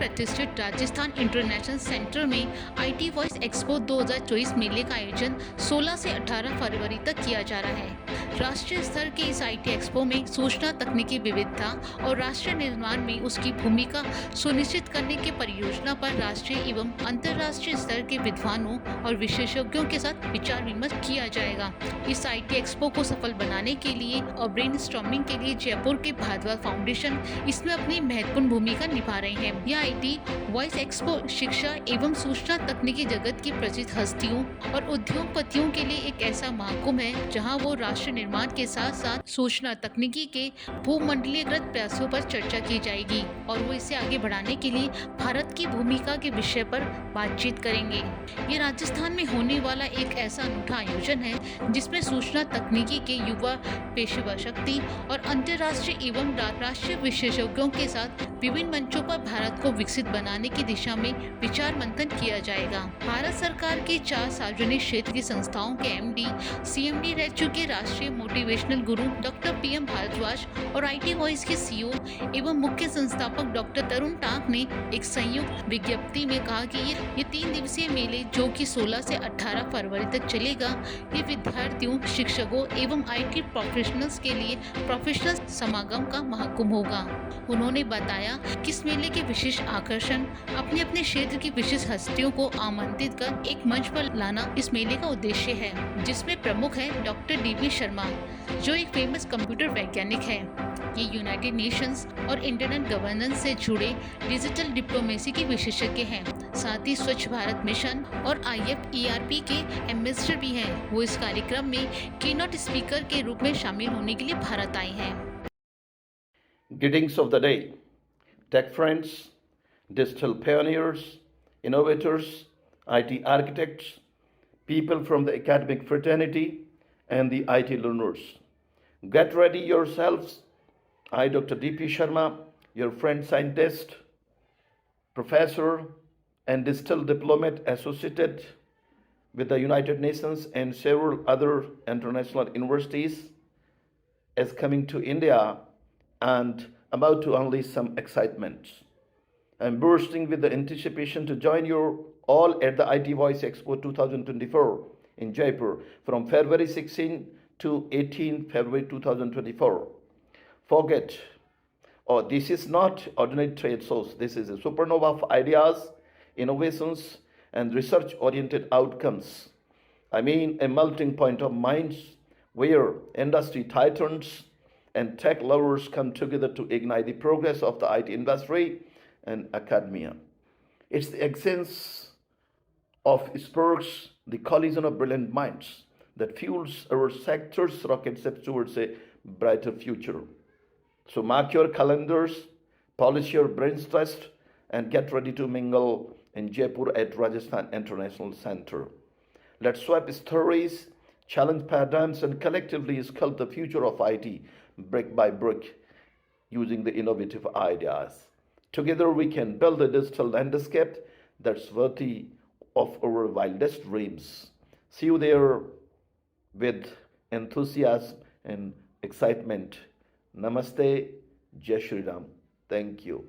प्रतिष्ठित Rajasthan international centre में IT voice expo 2024 मेले का आयोजन 16 से 18 फरवरी तक किया जा रहा है। राष्ट्रीय स्तर के इस आईटी एक्सपो में सूचना तकनीकी विविधता और राष्ट्र निर्माण में उसकी भूमिका सुनिश्चित करने की परियोजना पर राष्ट्रीय एवं अंतर्राष्ट्रीय स्तर के विद्वानों और विशेषज्ञों के साथ विचार विमर्श किया जाएगा। इस आईटी एक्सपो को सफल बनाने के लिए और ब्रेनस्टॉर्मिंग के लिए जयपुर के भारद्वाज फाउंडेशन इसमें अपनी महत्वपूर्ण भूमिका निभा रहे हैं। यह आईटी वॉइस एक्सपो शिक्षा एवं सूचना तकनीकी जगत की प्रसिद्ध हस्तियों और उद्योगपतियों के लिए एक ऐसा महाकुंभ है जहां वो राष्ट्र निर्माण के साथ साथ सूचना तकनीकी के भूमंडलीयकृत प्रयासों पर चर्चा की जाएगी और वो इसे आगे बढ़ाने के लिए भारत की भूमिका के विषय पर बातचीत करेंगे। ये राजस्थान में होने वाला एक ऐसा अनूठा आयोजन है जिसमें सूचना तकनीकी के युवा पेशेवर शक्ति और अंतर्राष्ट्रीय एवं राष्ट्रीय विशेषज्ञों के साथ विभिन्न मंचों पर भारत को विकसित बनाने की दिशा में विचार मंथन किया जाएगा। भारत सरकार के 4 सार्वजनिक क्षेत्र की संस्थाओं के एमडी, सीएमडी रह चुके राष्ट्रीय मोटिवेशनल गुरु डॉक्टर पीएम भारद्वाज और आईटी वॉइस के सीईओ एवं मुख्य संस्थापक डॉक्टर तरुण टाक ने एक संयुक्त विज्ञप्ति में कहा कि ये 3 दिवसीय मेले जो कि 16 से 18 फरवरी तक चलेगा, ये विद्यार्थियों, शिक्षकों एवं आईटी प्रोफेशनल्स के लिए प्रोफेशनल समागम का महाकुंभ होगा। उन्होंने बताया कि इस मेले के विशेष आकर्षण अपने अपने क्षेत्र की विशिष्ट हस्तियों को आमंत्रित कर एक मंच पर लाना इस मेले का उद्देश्य है, जिसमें प्रमुख है डॉक्टर डीबी शर्मा जो एक फेमस कंप्यूटर वैज्ञानिक है। ये यूनाइटेड नेशंस और इंटरनेट गवर्नेंस से जुड़े डिजिटल डिप्लोमेसी के विशेषज्ञ हैं। साथ ही स्वच्छ भारत मिशन और IFERP के एम्बेसडर भी हैं। वो इस कार्यक्रम में कीनोट स्पीकर के रूप में शामिल होने के लिए भारत आए हैं। Greetings of the day, tech friends, digital pioneers, innovators, IT architects, people from the academic fraternity, and the IT learners. Get ready yourselves. I, Dr. D.P. Sharma, your friend scientist, professor, and digital diplomat associated with the United Nations and several other international universities, is coming to India and about to unleash some excitement. I'm bursting with the anticipation to join you all at the IT Voice Expo 2024 in Jaipur from February 16 to 18 February 2024. Forget, this is not ordinary trade shows. This is a supernova of ideas, innovations, and research-oriented outcomes. I mean, a melting point of minds where industry titans and tech lovers come together to ignite the progress of the IT industry and academia. It's the essence of sparks, the collision of brilliant minds that fuels our sector's rocket steps towards a brighter future. So mark your calendars, polish your brain's trust, and get ready to mingle in Jaipur at Rajasthan International Center. Let's swap stories, challenge paradigms, and collectively sculpt the future of IT brick by brick using the innovative ideas. Together we can build a digital landscape that's worthy of our wildest dreams. See you there with enthusiasm and excitement. Namaste, Jai Shri Ram. Thank you.